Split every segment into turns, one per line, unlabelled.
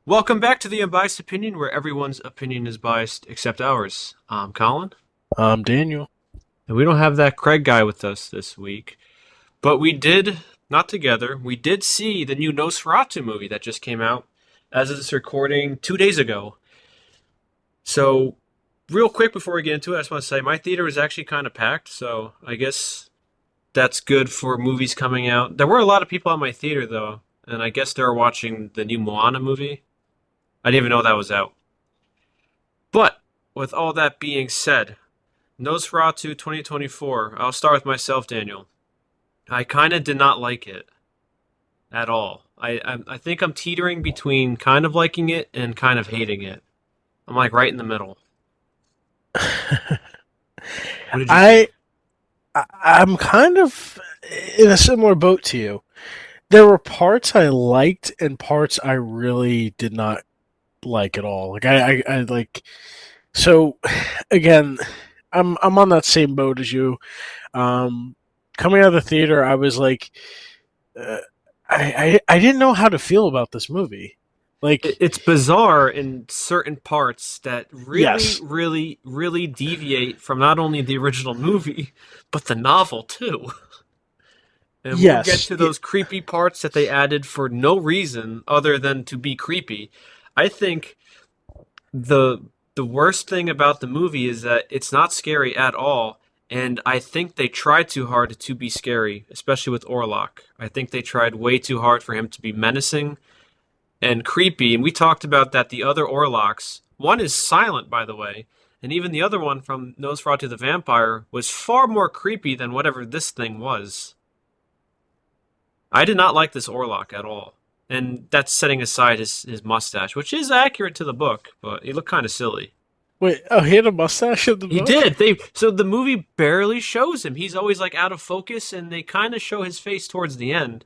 Welcome back to the Unbiased Opinion, where everyone's opinion is biased except ours. I'm Colin,
Daniel.
and we don't have that Craig guy with us this week, but we did, not together, we did see the new Nosferatu movie that just came out as of this recording 2 days ago. So, real quick before we get into it, I just want to say my theater is actually kind of packed, so I guess that's good for movies coming out. There were a lot of people at my theater, though, and I guess they were watching the new Moana movie. I didn't even know that was out. But with all that being said, Nosferatu 2024. I'll start with myself, Daniel. I kind of did not like it at all. I think I'm teetering between kind of liking it and kind of hating it. I'm like right in the middle. What did you
I
think?
I'm kind of in a similar boat to you. There were parts I liked and parts I really did not like at all. I like so again. I'm on that same boat as you. Um, Coming out of the theater, I was like, uh, I didn't know how to feel about this movie. Like,
It's bizarre in certain parts that really,
yes,
really, really deviate from not only the original movie, but the novel too. And we'll get
yes,
to those creepy parts that they added for no reason other than to be creepy. I think the the worst thing about the movie is that it's not scary at all, and I think they tried too hard to be scary, especially with Orlok. I think they tried way too hard for him to be menacing and creepy, and we talked about that the other Orloks, one is silent by the way, and even the other one from Nosferatu the Vampire was far more creepy than whatever this thing was. I did not like this Orlok at all. And that's setting aside his mustache, which is accurate to the book, but he looked kind of silly.
wait. Oh, he had a mustache in the
He
book.
did. So the movie barely shows him. He's always like out of focus, and they kind of show his face towards the end.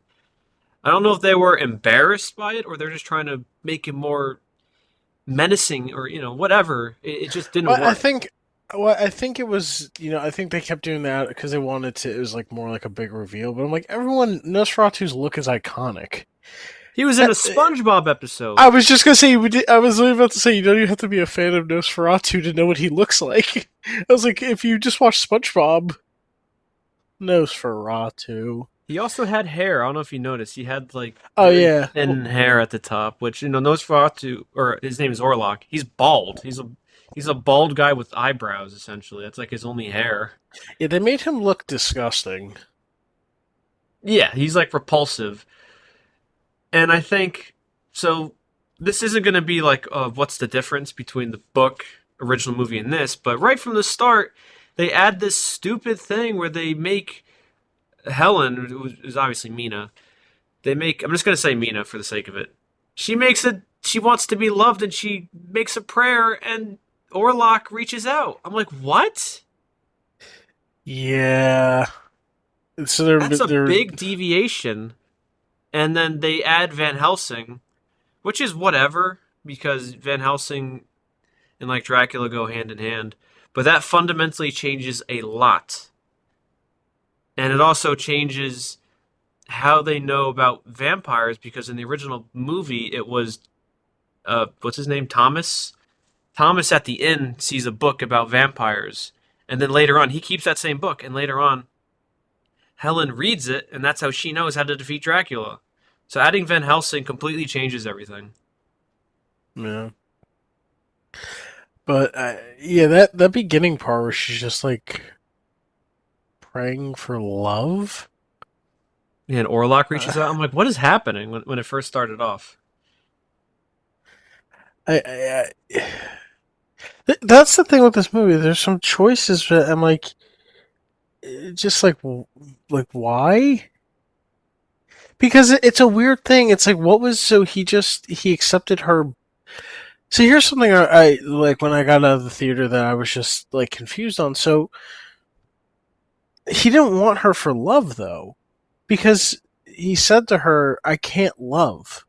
I don't know if they were embarrassed by it or they're just trying to make him more menacing or whatever. It just didn't
Well, I
work.
think, well, I think it was, I think they kept doing that because they wanted to. It was like more like a big reveal. But I'm like, everyone, Nosferatu's look is iconic.
He was
Uh,
in a SpongeBob episode.
I was just gonna say, I was really about to say, you don't even have to be a fan of Nosferatu to know what he looks like. I was like, if you just watch SpongeBob, Nosferatu.
He also had hair. I don't know if you noticed. He had like
Oh
very
yeah,
thin hair at the top, which Nosferatu, or his name is Orlok. He's bald. He's a bald guy with eyebrows. Essentially, that's like his only hair.
yeah. They made him look disgusting.
Yeah, he's like repulsive, and I think so. This isn't going to be like what's the difference between the book, original movie, and this, but right from the start, they add this stupid thing where they make Helen, who is obviously Mina. They make. I'm just going to say Mina for the sake of it. She makes it. She wants to be loved, and she makes a prayer, and Orlok reaches out. I'm like, what?
Yeah. So
That's a
they're
big deviation. And then they add Van Helsing, which is whatever because Van Helsing and like Dracula go hand in hand. But that fundamentally changes a lot, and it also changes how they know about vampires because in the original movie it was what's his name, Thomas. Thomas at the inn sees a book about vampires, and then later on he keeps that same book, and later on Helen reads it, and that's how she knows how to defeat Dracula. So adding Van Helsing completely changes everything.
yeah. But yeah, that beginning part where she's just like praying for love.
And Orlok
Uh,
reaches out. I'm like, what is happening when it first started off?
I that's the thing with this movie. There's some choices that I'm like, just like why? Because it's a weird thing. It's like, what was so he accepted her. So here's something I like when I got out of the theater that I was just like confused on. So he didn't want her for love though, because he said to her, "I can't love."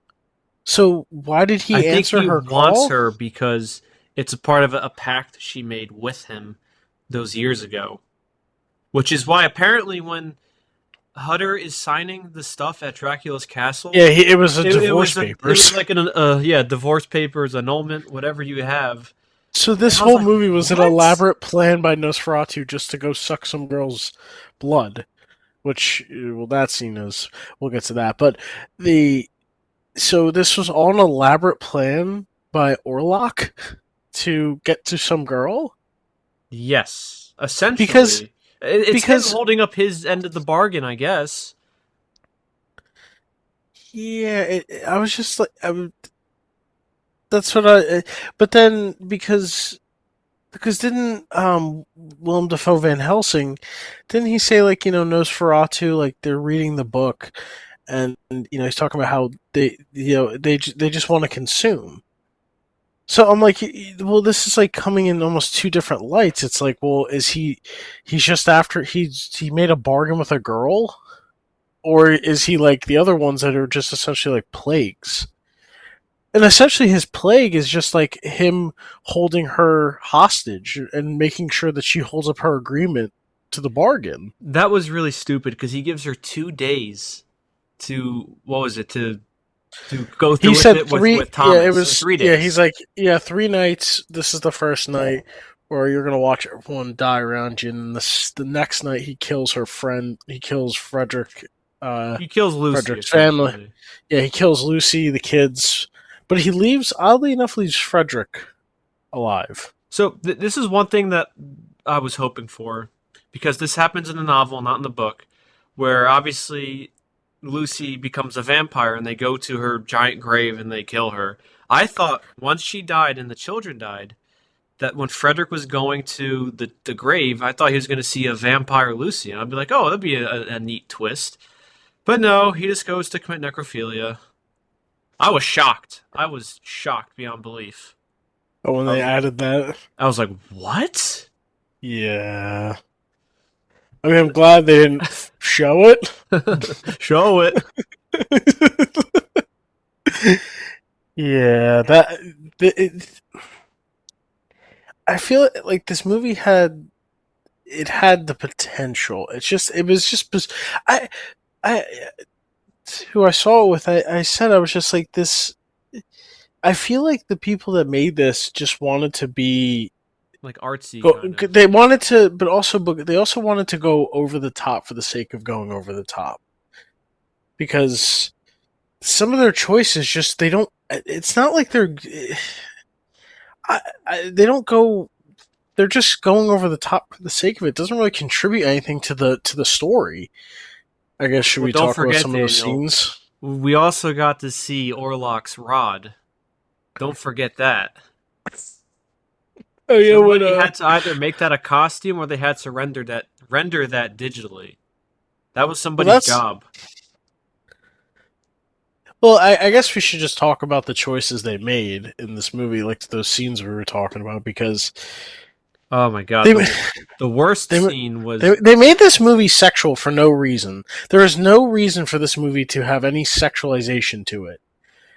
So why did
I
he
think
answer
he
her
wants
call?
her because it's a part of a pact she made with him those years ago. Which is why apparently when Hutter is signing the stuff at Dracula's castle.
Yeah, it was a
It
divorce
was
papers.
like an divorce papers, annulment, whatever you have.
So
And
this
I was
whole
like,
movie was an
what?
elaborate plan by Nosferatu just to go suck some girl's blood. Which, well, that scene is. We'll get to that. But the so this was all an elaborate plan by Orlok to get to some girl
Yes,
because
essentially, it's him
because
holding up his end of the bargain, I guess.
yeah, I was just like that's what I. But then because didn't Willem Dafoe Van Helsing didn't he say like Nosferatu like they're reading the book and he's talking about how they just want to consume. So I'm like, well, this is like coming in almost two different lights. It's like, well, he's just after he made a bargain with a girl, or is he like the other ones that are just essentially like plagues? And essentially, his plague is just like him holding her hostage and making sure that she holds up her agreement to the bargain.
That was really stupid because he gives her 2 days to what was it to go
He
through with
said
it
three.
with
Yeah, it
Thomas, or
was.
three
Yeah, he's
days.
like, yeah, 3 nights. This is the first night where you're gonna watch everyone die around you, and the next night he kills her friend. He kills Frederick.
He kills Lucy
Frederick's family.
essentially.
Yeah, he kills Lucy, the kids, but he leaves. Oddly enough, leaves Frederick alive.
So this is one thing that I was hoping for, because this happens in the novel, not in the book, where obviously Lucy becomes a vampire and they go to her giant grave and they kill her. I thought once she died and the children died, that when Frederick was going to the grave, I thought he was going to see a vampire Lucy. And I'd be like, oh, that'd be a neat twist. But no, he just goes to commit necrophilia. I was shocked. I was shocked beyond belief.
But when
I
they
was,
added that,
I was like, what?
yeah. I mean, I'm glad they didn't show it.
Show it.
Yeah, I feel like this movie had the potential. It was just I I who I saw it with. I said I was just like this. I feel like the people that made this just wanted to be
Like artsy,
go.
kind of.
They wanted to, but they also wanted to go over the top for the sake of going over the top because some of their choices just they don't. It's not like they don't go. They're just going over the top for the sake of it. It doesn't really contribute anything to the story. I guess should
Well,
we
don't
talk about
forget,
some of those
Daniel,
scenes?
we also got to see Orlok's rod. Don't forget that.
Oh yeah, when
Somebody had to either make that a costume or they had to render that digitally. That was
well
somebody's
that's
job.
well I guess we should just talk about the choices they made in this movie, like those scenes we were talking about, because
Oh my god,
they
the worst
they
scene was
they made this movie sexual for no reason. There is no reason for this movie to have any sexualization to it.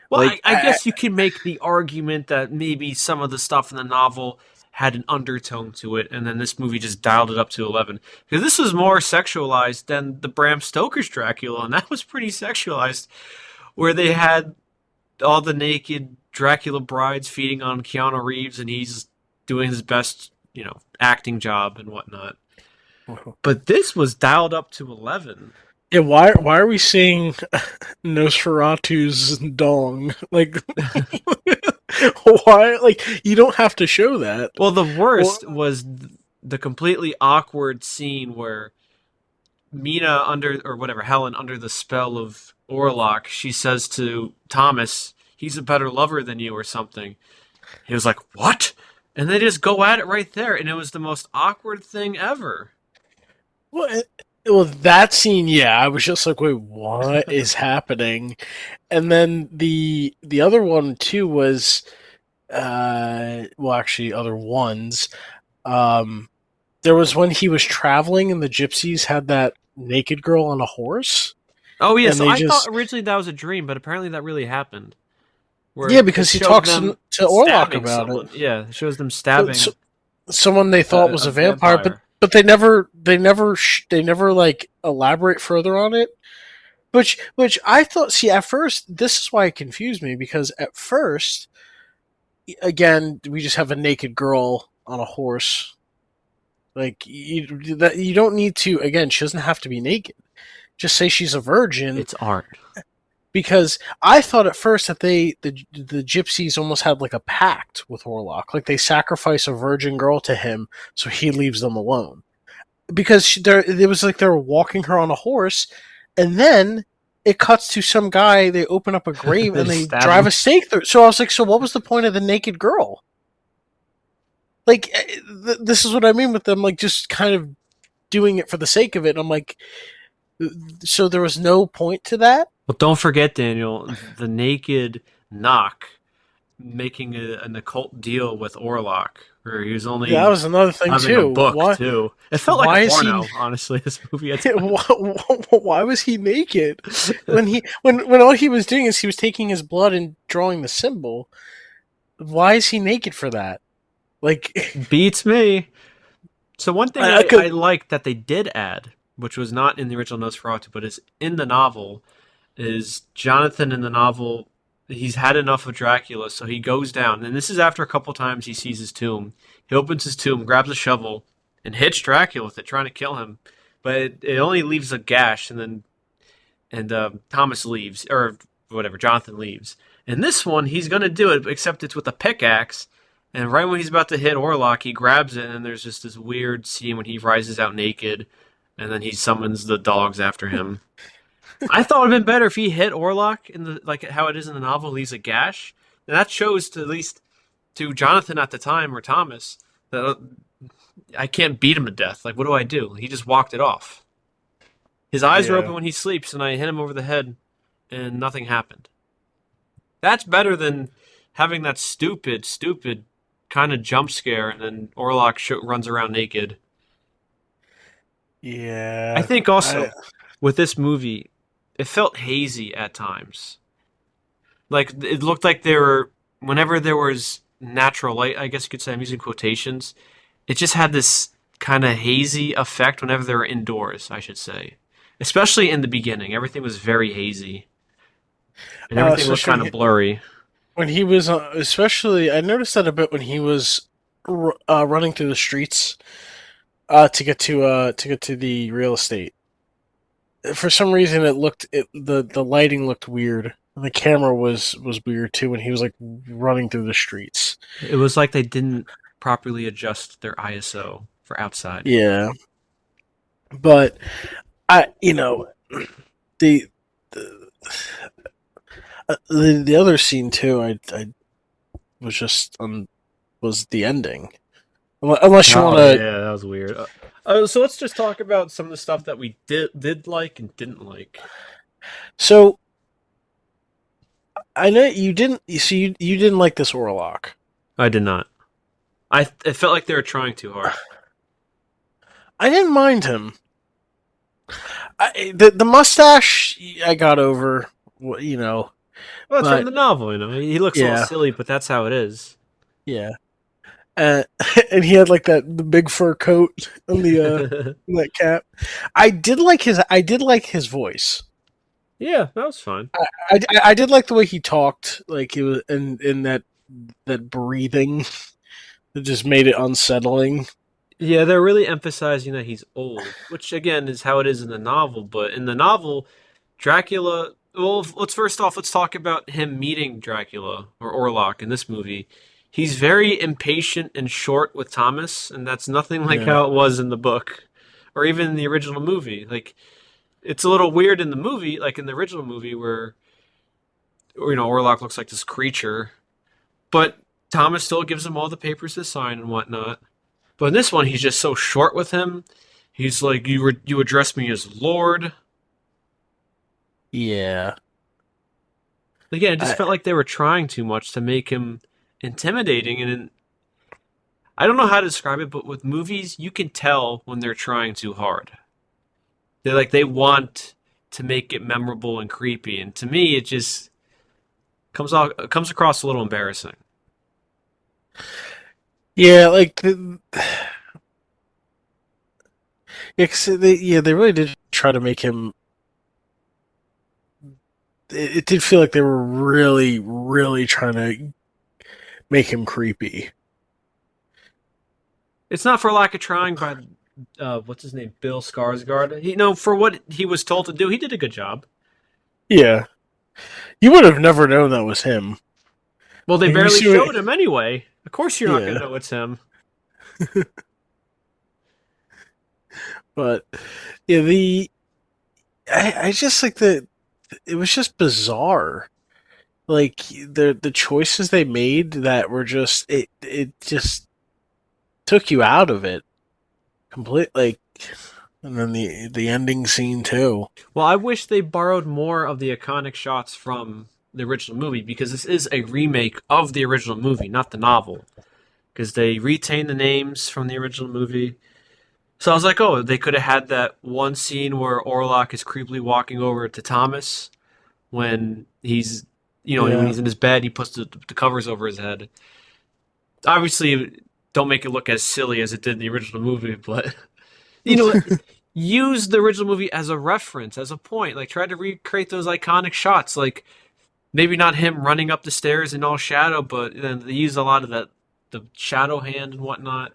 well,
Like
I guess you can make the argument that maybe some of the stuff in the novel had an undertone to it, and then this movie just dialed it up to 11. Because this was more sexualized than the Bram Stoker's Dracula, and that was pretty sexualized, where they had all the naked Dracula brides feeding on Keanu Reeves, and he's doing his best, acting job and whatnot. But this was dialed up to 11.
yeah, why are we seeing Nosferatu's dong? Like why? Like you don't have to show that.
Well, the
Well,
worst was the completely awkward scene where Mina or whatever, Helen under the spell of Orlok, she says to Thomas, he's a better lover than you or something. He was like, what? And they just go at it right there, and it was the most awkward thing ever.
well, that scene, yeah, I was just like, wait, what is happening? And then the other one too was, well, actually, other ones. Um, there was when he was traveling, and the gypsies had that naked girl on a horse,
Oh yeah,
and
so
they
I thought
just
originally that was a dream, but apparently that really happened. Where
yeah,
it
because he
shows
talks
them
to Orlok
stabbing
about it.
someone. Yeah, it shows them
So,
stabbing
someone they thought was
a
a vampire,
vampire.
but they never like elaborate further on it. Which I thought. See, at first, this is why it confused me because at first, again, we just have a naked girl on a horse. Like you don't need to. Again, she doesn't have to be naked. Just say she's a virgin,
It's art.
because I thought at first that the gypsies almost had like a pact with Orlok, like they sacrifice a virgin girl to him so he leaves them alone. Because it was like they were walking her on a horse, and then it cuts to some guy. They open up a grave
They
and
just
they
stab
drive
him.
a stake through. So I was like, so what was the point of the naked girl? Like, this is what I mean with them, like just kind of doing it for the sake of it. And I'm like, so there was no point to that.
Well, don't forget, Daniel, the naked knock making an occult deal with Orlok, where he was
That
only
was another thing
having a
too.
book too. It felt like a
Why is he?
porno, honestly. This movie at times.
Why was he naked when all he was doing is he was taking his blood and drawing the symbol? Why is he naked for that? Like,
Beats me. So one thing
I
I
could.
liked that they did add, which was not in the original Nosferatu, but is in the novel, is Jonathan in the novel. He's had enough of Dracula, so he goes down, and this is after a couple times he sees his tomb. He opens his tomb, grabs a shovel, and hits Dracula with it, trying to kill him. But it only leaves a gash, and Thomas leaves, or whatever, Jonathan leaves. And this one, he's gonna do it, except it's with a pickaxe. And right when he's about to hit Orlok, he grabs it, and there's just this weird scene when he rises out naked, and then he summons the dogs after him. I thought it would have been better if he hit Orlok in the like how it is in the novel, leaves a gash. And that shows to at least to Jonathan at the time or Thomas that I can't beat him to death. Like, what do I do? He just walked it off. His eyes are
Yeah,
open when he sleeps, and I hit him over the head, and nothing happened. That's better than having that stupid kind of jump scare, and then Orlok runs around naked. I
yeah.
think
I
also with this movie, it felt hazy at times. Like it looked like there were whenever there was natural light. I guess you could say I'm using quotations. It just had this kind of hazy effect whenever they were indoors. I should say, especially in the beginning, everything was very hazy and everything looked kind of
especially
blurry.
when he was, especially I noticed that a bit when he was running through the streets to get to the real estate. For some reason, the lighting looked weird. The camera was weird too when he was like running through the streets.
It was like they didn't properly adjust their ISO for outside.
Yeah, but I the the the other scene too. I was just was the ending. Unless you want
Oh
to.
yeah, that was weird. So let's just talk about some of the stuff that we did like and didn't like.
So I know you didn't. You see, you didn't like this Orlok.
I did not. It felt like they were trying too hard.
I didn't mind him. The mustache I got over.
Well, it's from
But
the novel, you know. He looks a little
yeah,
silly, but that's how it is.
yeah. Uh, and he had like the big fur coat on the that cap. I did like his voice.
Yeah, that was fun.
I did like the way he talked. Like it was in that breathing that just made it unsettling.
Yeah, they're really emphasizing that he's old, which again is how it is in the novel. But in the novel, Dracula. Well, let's talk about him meeting Dracula or Orlok in this movie. He's very impatient and short with Thomas, and that's nothing like
Yeah,
how it was in the book or even in the original movie. Like it's a little weird in the movie, like in the original movie where Orlok looks like this creature, but Thomas still gives him all the papers to sign and whatnot. But in this one, he's just so short with him. He's like, you address me as Lord.
yeah.
Again, it just
I,
felt like they were trying too much to make him intimidating. And I don't know how to describe it, but with movies, you can tell when they're trying too hard. They want to make it memorable and creepy. And to me, it just comes across a little embarrassing.
yeah, like They really did try to make him. It did feel like they were really, really trying to make him creepy.
It's not for lack of trying by what's his name, Bill Skarsgård. For what he was told to do, he did a good job.
Yeah, you would have never known that was him.
Well, they
Like, if you
barely
see what,
showed him anyway. Of course, you're not going
yeah,
to know it's him.
but yeah, I just like the it was just bizarre. Like the choices they made that were just it just took you out of it completely. Like, and then the ending scene too.
Well, I wish they borrowed more of the iconic shots from the original movie because this is a remake of the original movie, not the novel. Because they retain the names from the original movie. So I was like, oh, they could have had that one scene where Orlok is creepily walking over to Thomas when when
Yeah.
he's in his bed, he puts the covers over his head. Obviously, don't make it look as silly as it did in the original movie, but you know, use the original movie as a reference, as a point. Like, try to recreate those iconic shots. Like, maybe not him running up the stairs in all shadow, but then they use a lot of the shadow hand and whatnot.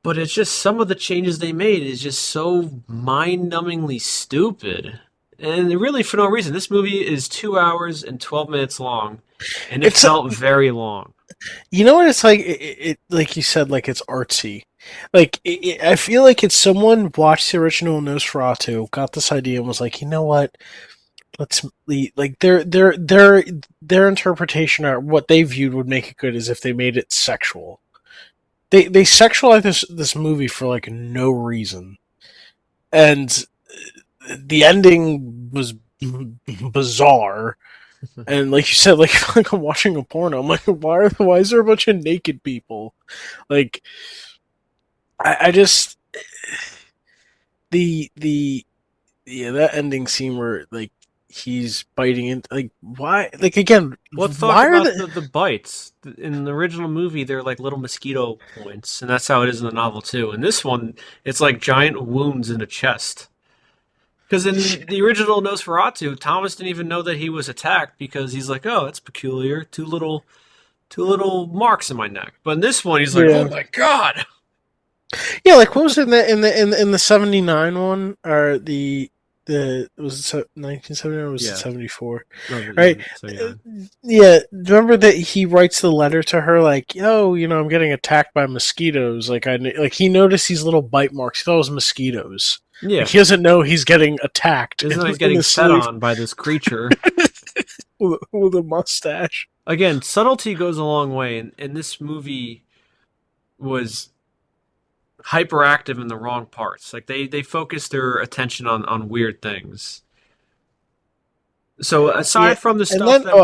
But it's just some of the changes they made is just so mind-numbingly stupid. And really for no reason. This movie is 2 hours and 12 minutes long, and it
It's
felt very long.
you know what it's like. Like you said, like it's artsy. Like I feel like it's someone watched the original Nosferatu, got this idea, and was like, you know what? Let's like their interpretation or what they viewed would make it good is if they made it sexual. They sexualize this movie for like no reason, and the ending was bizarre. And like you said, like I'm watching a porno. I'm like, why is there a bunch of naked people? Like, I just the yeah, that ending scene where like he's biting into like why like again
Let's talk
why are
about
the
the bites. In the original movie, they're like little mosquito points, and that's how it is in the novel too. In this one, it's like giant wounds in the chest. Because in the original Nosferatu, Thomas didn't even know that he was attacked because he's like, "Oh, that's peculiar. Two little marks in my neck." But in this one, he's like, "Oh
yeah
my god!"
yeah like what was it in the 79 one or the was it 1979 or was it
Yeah,
74
no,
right.
79.
Yeah, remember that he writes the letter to her like, "Yo, I'm getting attacked by mosquitoes." Like like he noticed these little bite marks. He thought it was mosquitoes. Like
Yeah,
he doesn't know he's getting attacked
isn't he's
in
getting
the
fed
sleeve
on by this creature.
with a mustache.
Again, subtlety goes a long way, and this movie was hyperactive in the wrong parts. Like they focused their attention on weird things. So
Yeah,
aside from the
and
stuff
then
that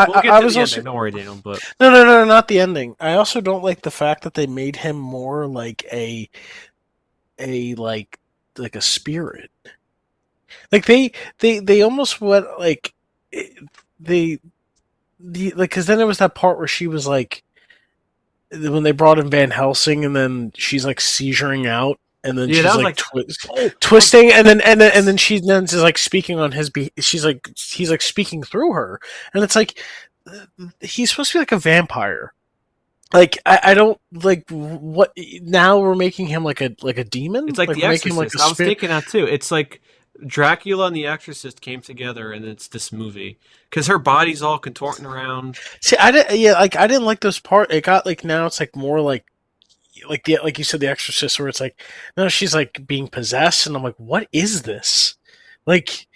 we'll get
I
to
was
the
also
ending. Don't worry, Daniel. But
no, not the ending. I also don't like the fact that they made him more like a like a spirit. Like they almost went like they like because then there was that part where she was like when they brought in Van Helsing and then she's like seizuring out and then
yeah, that
she's
was
like
like, oh,
twisting and then she then is like speaking on his she's like he's like speaking through her and it's like he's supposed to be like a vampire. Like I don't like what now we're making him like a demon.
it's like
Like
The
we're making him like a
Exorcist. I was
spirit.
thinking that too. It's like Dracula and The Exorcist came together, and it's this movie because her body's all contorting around.
See, I didn't. Yeah, like I didn't like those part. It got like now it's like more like the like you said the Exorcist, where it's like no, she's like being possessed, and I'm like, what is this? Like,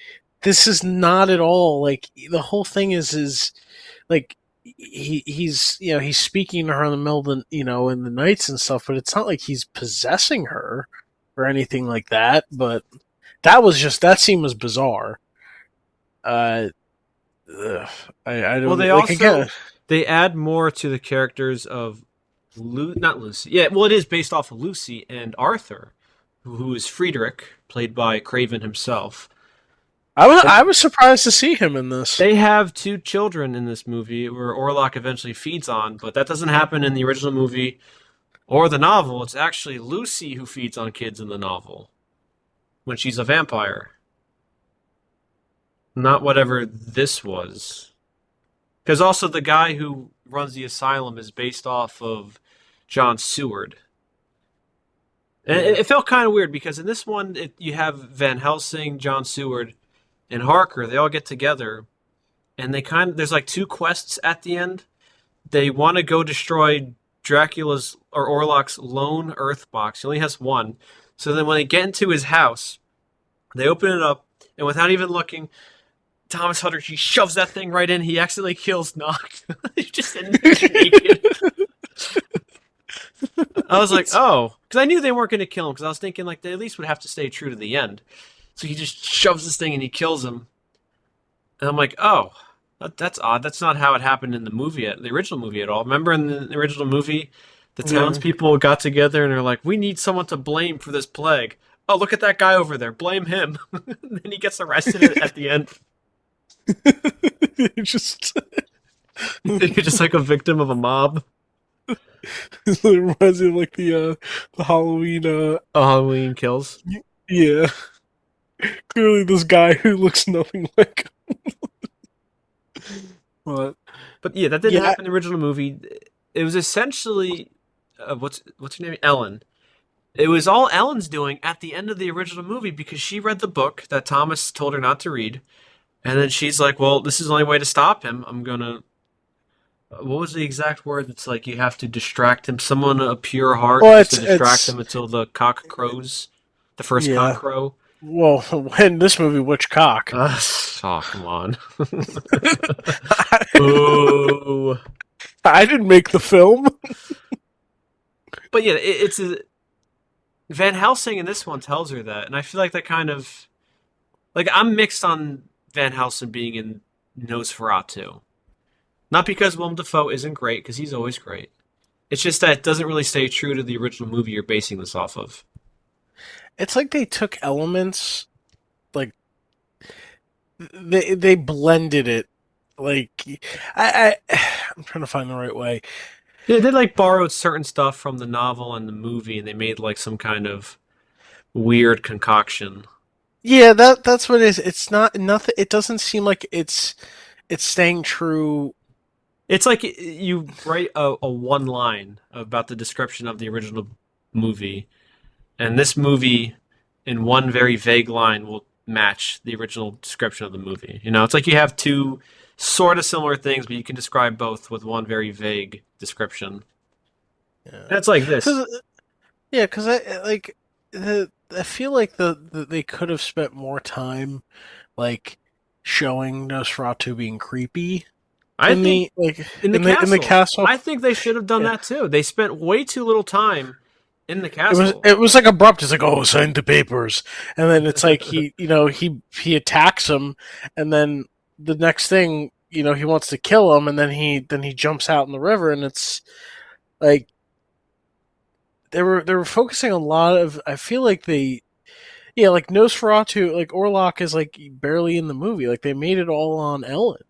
this is not at all like the whole thing is like he's he's speaking to her in the middle of the in the nights and stuff, but it's not like he's possessing her or anything like that. But that scene was bizarre. Uh, ugh, I
Well,
don't
they
like again.
also they add more to the characters of not Lucy. Yeah, well, it is based off of Lucy and Arthur, who is Friedrich, played by Craven himself.
I was surprised to see him in this.
They have two children in this movie where Orlok eventually feeds on, but that doesn't happen in the original movie. Or the novel, it's actually Lucy who feeds on kids in the novel when she's a vampire, not whatever this was. Because also the guy who runs the asylum is based off of John Seward. And
Yeah.
it felt kind of weird because in this one, you have Van Helsing, John Seward, and Harker. They all get together, and there's like two quests at the end. They want to go destroy Dracula's or Orlok's lone Earth box. He only has one. So then when they get into his house, they open it up, and without even looking, Thomas Hutter, he shoves that thing right in. He accidentally kills Nock. He's just in there naked. I was like, oh, because I knew they weren't going to kill him. Because I was thinking like they at least would have to stay true to the end. So he just shoves this thing and he kills him. And I'm like, oh, that's odd. That's not how it happened in the original movie at all. Remember in the original movie, the
Yeah.
townspeople got together and they're like, we need someone to blame for this plague. Oh, look at that guy over there. Blame him. And then he gets arrested at the end.
Just
You're just like a victim of a mob.
it reminds me of like the Halloween
Halloween kills.
yeah. Clearly this guy who looks nothing like him. But
But yeah, that didn't
yeah,
happen in the original movie. It was essentially what's her name? Ellen. It was all Ellen's doing at the end of the original movie because she read the book that Thomas told her not to read, and then she's like, "Well, this is the only way to stop him. I'm gonna." What was the exact word? It's like you have to distract him. Someone a pure heart
well
has to distract
it's
him until the cock crows, the first cock
yeah.
crow.
Well, in this movie, which cock?
Oh, come on. Boo.
I didn't make the film.
But yeah, it's a Van Helsing in this one tells her that, and I feel like that kind of like I'm mixed on Van Helsing being in Nosferatu. Not because Willem Dafoe isn't great, because he's always great. It's just that it doesn't really stay true to the original movie you're basing this off of.
It's like they took elements, like they blended it. Like I'm trying to find the right way.
Yeah, they like borrowed certain stuff from the novel and the movie, and they made like some kind of weird concoction.
Yeah, that's what it is. It's not nothing. It doesn't seem like it's staying true.
It's like you write a one line about the description of the original movie, and this movie, in one very vague line, will match the original description of the movie. You know, it's like you have two sort of similar things, but you can describe both with one very vague description.
Yeah,
That's like this.
because I like I feel like they could have spent more time like showing Nosferatu being creepy
I
in
think
the like
in the
in the
castle,
castle.
I think they should have done
Yeah.
that too. They spent way too little time in the castle.
It was like abrupt. It's like, oh, sign the papers, and then it's like he attacks him, and then the next thing he wants to kill him, and then he jumps out in the river, and it's like they were focusing a lot of. I feel like like Nosferatu, like Orlok is like barely in the movie. Like they made it all on Ellen.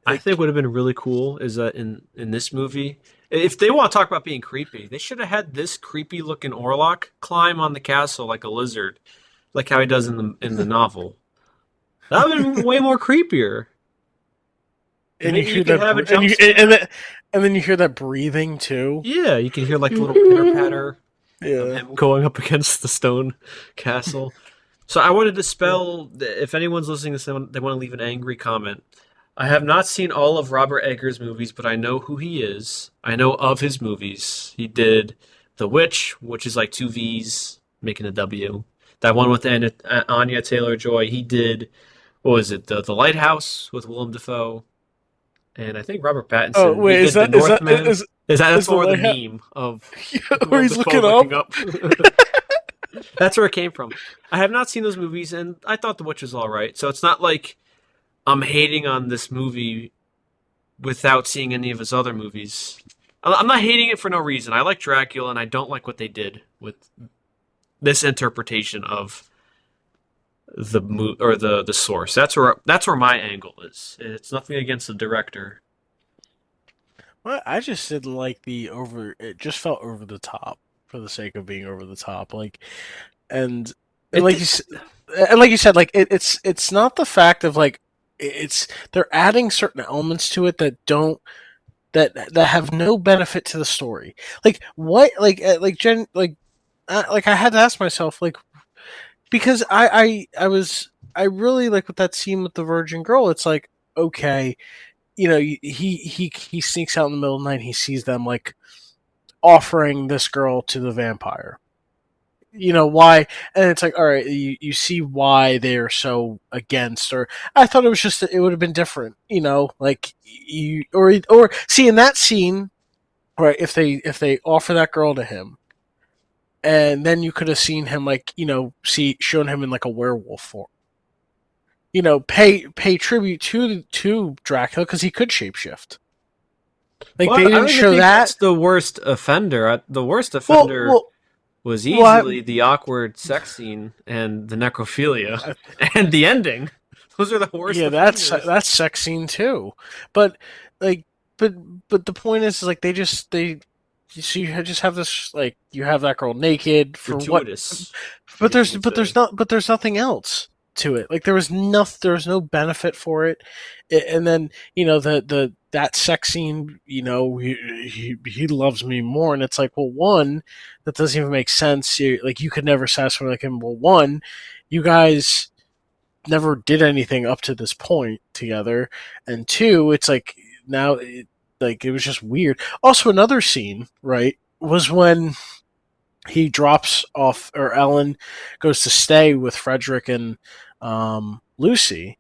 I
Like
think would have been really cool is that in this movie, if they want to talk about being creepy, they should have had this creepy looking Orlok climb on the castle like a lizard, like how he does in the novel. That would have been way more creepier.
and you
Maybe you
hear
could
that,
have a
and
jump scare.
then you hear that breathing too.
Yeah, you can hear like the little pitter patter of
Yeah.
him going up against the stone castle. So I wanted to spell. If anyone's listening to this, they want to leave an angry comment. I have not seen all of Robert Eggers' movies, but I know who he is. I know of his movies. He did The Witch, which is like two V's, making a W. That one with Anya Taylor-Joy. He did, what was it, The Lighthouse with Willem Dafoe. And I think Robert
Oh
Pattinson. He
wait,
did The Northman.
is
That's
the
more the
lighthouse?
meme of
Where
Willem
he's
Dafoe
looking
looking
up?
up. That's where it came from. I have not seen those movies, and I thought The Witch was all right. So it's not like I'm hating on this movie without seeing any of his other movies. I'm not hating it for no reason. I like Dracula, and I don't like what they did with this interpretation of the source. That's where my angle is. It's nothing against the director.
Well, I just didn't like the over. It just felt over the top for the sake of being over the top. And and
It
like
did.
and like you said, like it's not the fact of like it's they're adding certain elements to it that don't that have no benefit to the story. Like what? Like I had to ask myself because I really like with that scene with the virgin girl. It's like okay, he sneaks out in the middle of the night. And he sees them like offering this girl to the vampire. Why? And it's like, all right, you see why they're so against. Or I thought it was just it would have been different. Like you or see in that scene, right? If they offer that girl to him, and then you could have seen him like see shown him in like a werewolf form. Pay tribute to Dracula because he could shapeshift. Like
Well,
they
I
didn't
don't even
show
think
that.
that's the worst offender. The worst
Well,
offender
well,
was
well.
easily the awkward sex scene and the necrophilia
I,
and the ending. Those are the worst
Yeah, that's
offenders.
that's sex scene too. But like but but the point is like they so you just have this like you have that girl naked for what
Gratuitous, I
but
guess you
there's
could
but
say.
there's not but there's nothing else to it. Like there was no benefit for it. And then, the that sex scene, he loves me more and it's like, well, one, that doesn't even make sense. You could never satisfy like him. Well, one, you guys never did anything up to this point together, and two, it's like now it was just weird. Also, another scene, right, was when he drops off or Ellen goes to stay with Frederick and Lucy,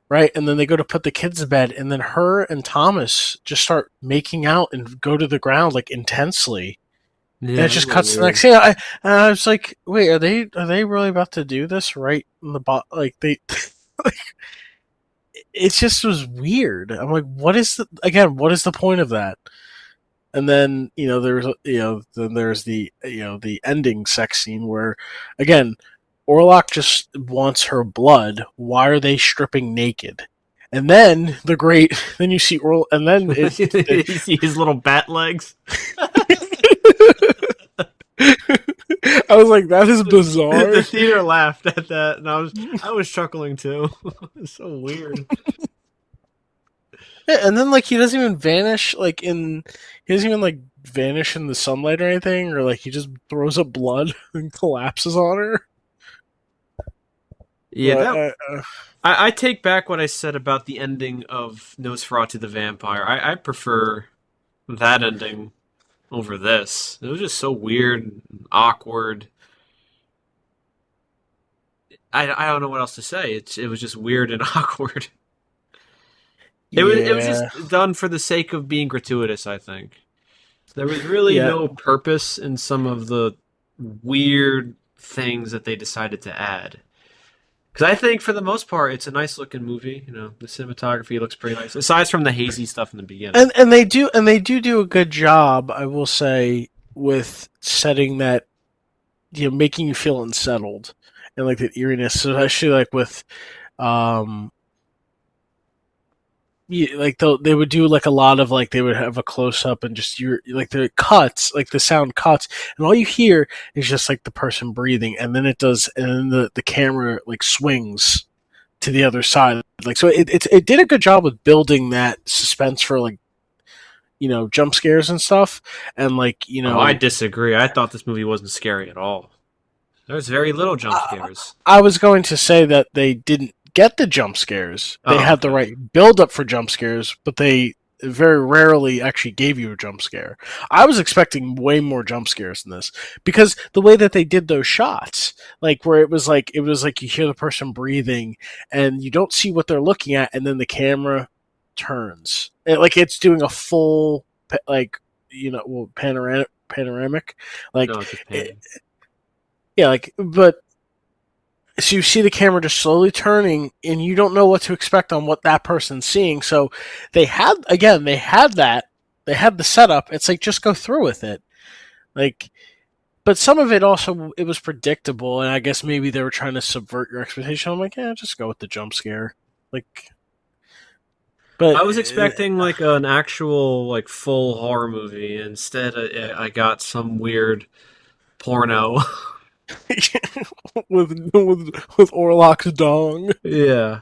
right, and then they go to put the kids to bed, and then her and Thomas just start making out and go to the ground like intensely. And
Yeah,
it
that was
just
a little
cuts to the
weird.
next scene. I was like, "Wait, are they really about to do this right in the bot? Like they it just was weird. I'm like, what is the point of that? And then there's the ending sex scene where again Orlok just wants her blood. Why are they stripping naked? And then then you see Orl, and then
You see his little bat legs.
I was like, that is
The
bizarre.
theater laughed at that, and I was chuckling too. It's so weird.
Yeah, and then like he doesn't even vanish he doesn't even like vanish in the sunlight or anything, or like he just throws up blood and collapses on her.
Yeah,
But
that I take back what I said about the ending of Nosferatu the Vampire. I prefer that ending over this. It was just so weird, and awkward. I don't know what else to say. It was just weird and awkward. It was
yeah,
just done for the sake of being gratuitous. I think there was really
yeah,
no purpose in some of the weird things that they decided to add. Because I think for the most part, it's a nice looking movie. The cinematography looks pretty nice, aside from the hazy stuff in the beginning.
and they do a good job, I will say, with setting that making you feel unsettled and like the eeriness, especially like with um like they would do like a lot of like they would have a close up and just your like the cuts like the sound cuts and all you hear is just like the person breathing and then and then the camera like swings to the other side like so it did a good job with building that suspense for like jump scares and stuff and like
Oh, I disagree. I thought this movie wasn't scary at all. There's very little jump
I,
scares.
I was going to say that they didn't get the jump scares. They
Oh,
had the
okay.
right build up for jump scares, but they very rarely actually gave you a jump scare. I was expecting way more jump scares than this because the way that they did those shots, like where it was like you hear the person breathing and you don't see what they're looking at, and then the camera turns, like it's doing a full like panoramic, like
No, it's just
it,
panning.
yeah, like but so you see the camera just slowly turning and you don't know what to expect on what that person's seeing so they had the setup. It's like just go through with it, like, but some of it also it was predictable and I guess maybe they were trying to subvert your expectation. I'm like, yeah, just go with the jump scare, like, But
I was expecting like an actual like full horror movie. Instead, I got some weird porno.
with Orlok's dong.
Yeah,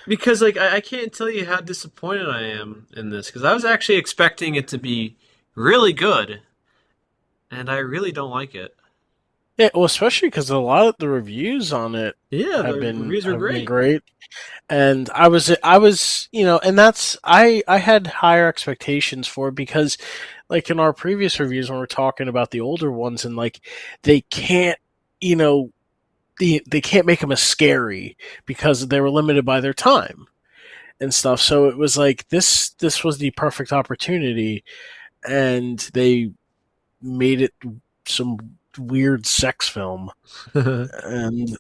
because like I can't tell you how disappointed I am in this because I was actually expecting it to be really good, and I really don't like it.
Yeah, well, especially because a lot of the reviews on it
Yeah, the reviews were
have been
great.
great, and I was, and that's I had higher expectations for it because, like in our previous reviews when we're talking about the older ones, and like they can't, you know, they can't make them as scary because they were limited by their time and stuff. So it was like this was the perfect opportunity, and they made it some weird sex film, and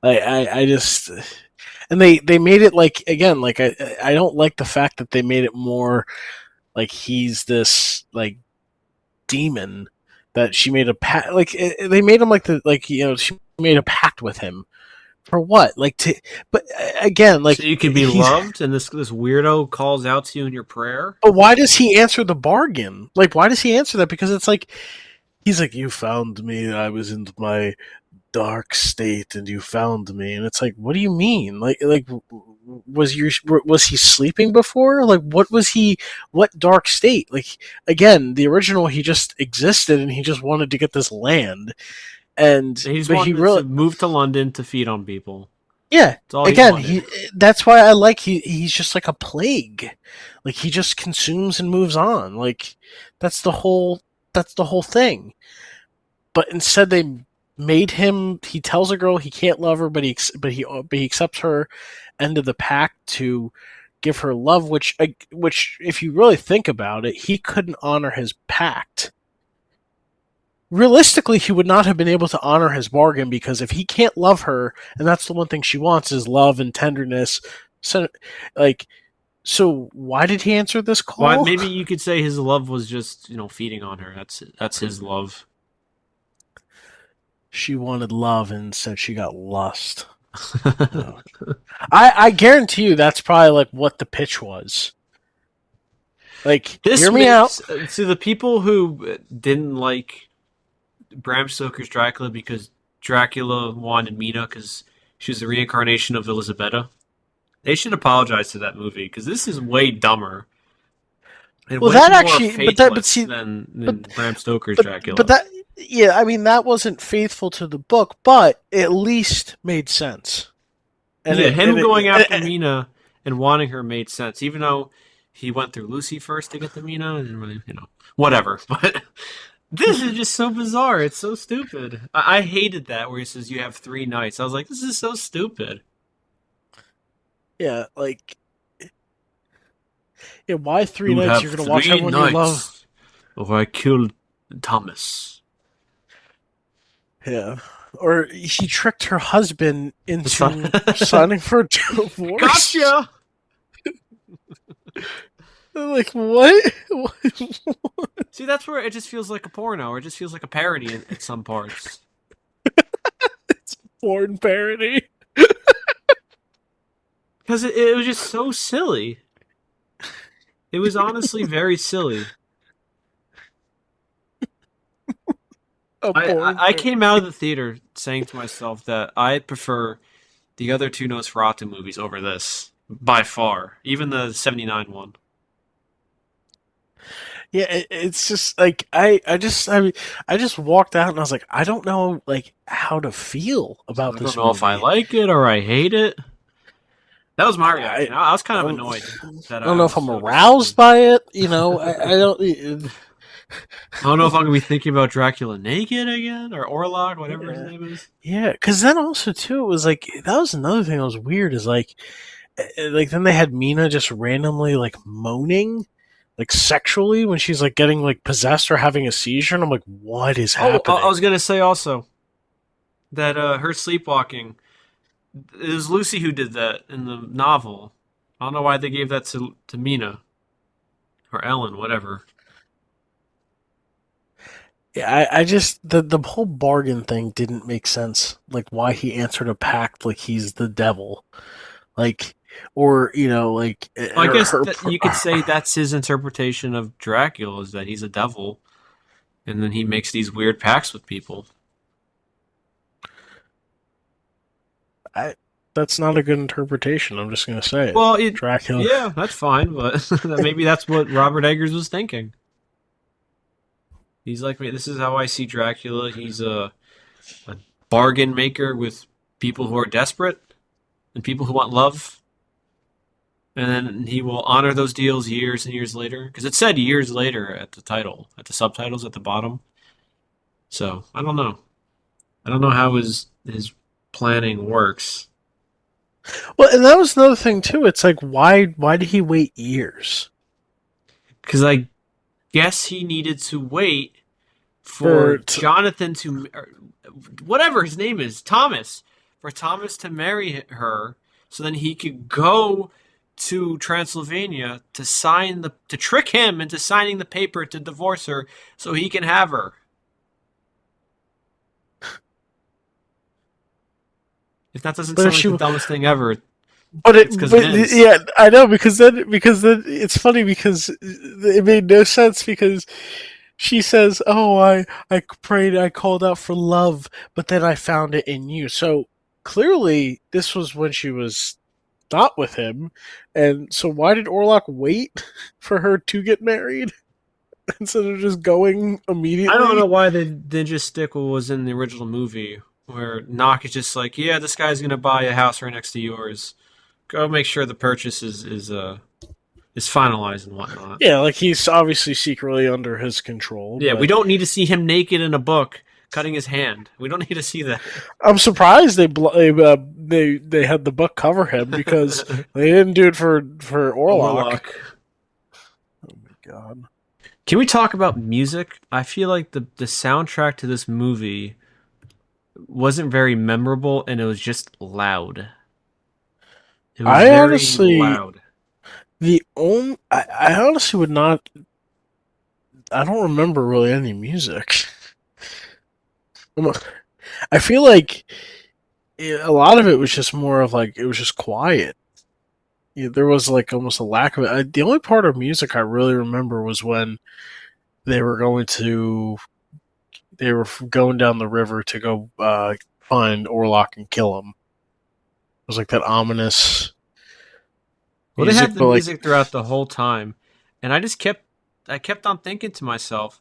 I just and they made it like again like I don't like the fact that they made it more like he's this like demon that she made a pact like they made him like the like she made a pact with him for what like to but again
So
like
you can be
he's
loved, and this weirdo calls out to you in your prayer.
but why does he answer the bargain like why does he answer that because it's like he's like you found me I was in my dark state and you found me and it's like what do you mean like was he sleeping before like what dark state like again the original he just existed and he just wanted to get this land and
And he just
but he
wanted
really
to move to London to feed on people.
yeah
That's all he
again
wanted.
he that's why I like he's just like a plague like he just consumes and moves on like that's the whole that's the whole thing but instead they made him he tells a girl he can't love her but he accepts her end of the pact to give her love which if you really think about it he couldn't honor his pact realistically he would not have been able to honor his bargain because if he can't love her and that's the one thing she wants is love and tenderness so like so why did he answer this
Well,
call
maybe you could say his love was just feeding on her. That's his love.
she wanted love and instead she got lust. Oh. I guarantee you that's probably like what the pitch was. Like,
This
hear me out.
makes to the people who didn't like Bram Stoker's Dracula because Dracula wanted Mina because she was the reincarnation of Elisabetta. They should apologize to that movie because this is way dumber and
Well,
way
that
more
actually, but
faithless
see,
than
but
Bram Stoker's
but
Dracula.
that, yeah, I mean that wasn't faithful to the book, but at least made sense. And
Yeah,
it, and
him
it,
going after
it
Mina and wanting her made sense, even though he went through Lucy first to get the Mina. And really, whatever. But this is just so bizarre. It's so stupid. I hated that where he says you have 3 nights. I was like, this is so stupid.
yeah, like, yeah, why three
You
nights?
have
You're gonna watch
three
everyone you love.
nights, or I killed Thomas.
Yeah, or he tricked her husband
It's not-
into signing for a divorce.
Gotcha.
Like what?
See, that's where it just feels like a porno, or it just feels like a parody at some parts.
Porn parody.
Because it was just so silly. It was honestly very silly.
A
I,
porn
I
parody.
came out of the theater saying to myself that I prefer the other two Nosferatu movies over this by far, even the '79 one.
Yeah, it's just like I just walked out and I was like, I don't know like how to feel about
I don't
this
know if I
movie.
like it or I hate it. That was my
I
reaction. I was kind
I
of
don't,
annoyed that
I don't
I
know
was
if I'm
so
aroused
disappointed.
by it. I don't.
I don't know if I'm gonna be thinking about Dracula naked again or Orlok, whatever his
Yeah,
name is.
yeah. Because then also too, it was like that was another thing that was weird. Is like then they had Mina just randomly like moaning like sexually when she's like getting like possessed or having a seizure, and I'm like, what is
Oh, I
happening?
was gonna say also that her sleepwalking. It was Lucy who did that in the novel. I don't know why they gave that to Mina or Ellen, whatever.
Yeah, I just the whole bargain thing didn't make sense. Like why he answered a pact like he's the devil. Like or like
Well, I guess
her.
that you could say that's his interpretation of Dracula is that he's a devil, and then he makes these weird pacts with people.
I, that's not a good interpretation. I'm just gonna say it.
Well,
Dracula.
yeah, that's fine, but maybe that's what Robert Eggers was thinking. He's like, this is how I see Dracula. He's a bargain maker with people who are desperate and people who want love. And then he will honor those deals years and years later. Because it said years later at the title, at the subtitles at the bottom. So I don't know. I don't know how his planning works.
Well, and that was another thing too. It's like why did he wait years
Because I guess he needed to wait
for?
for Jonathan to, or whatever his name is, Thomas, for Thomas to marry her, so then he could go to Transylvania to to trick him into signing the paper to divorce her, so he can have her. If that doesn't
But if
sound like
she,
the dumbest thing ever, it's because it
but
is.
yeah, I know because then it's funny because it made no sense because she says, "Oh, I prayed, I called out for love, but then I found it in you." So clearly, this was when she was not with him, and so why did Orlok wait for her to get married instead of just going
I don't
immediately?
know why they didn't just stick what was in the original movie, where Knock is just like, yeah, this guy's gonna buy a house right next to yours. Go make sure the purchase is finalized and whatnot.
Yeah, like he's obviously secretly under his control,
Yeah, we
but
don't need to see him naked in a book cutting his hand. We don't need to see that.
I'm surprised they had the book cover him because they didn't do it for Orlok.
Orlok.
Oh my god!
Can we talk about music? I feel like the soundtrack to this movie wasn't very memorable and it was just loud. It was
I
very
honestly
loud.
I honestly would not. I don't remember really any music. I feel like a lot of it was just more of like it was just quiet. Yeah, there was like almost a lack of it. The only part of music I really remember was when they were going to they were going down the river to go find Orlok and kill him. It was like that ominous
Well, they
music,
had the
but like
music throughout the whole time, and I kept on thinking to myself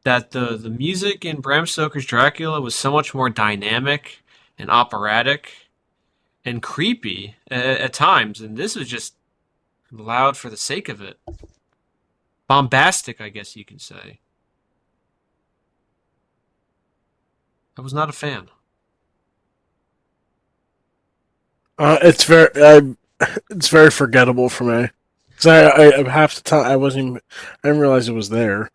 that the music in Bram Stoker's Dracula was so much more dynamic and operatic and creepy at times, and this was just loud for the sake of it. Bombastic, I guess you can say. I was not a fan.
it's very it's very forgettable for me because I half the time I wasn't even, I didn't realize it was there.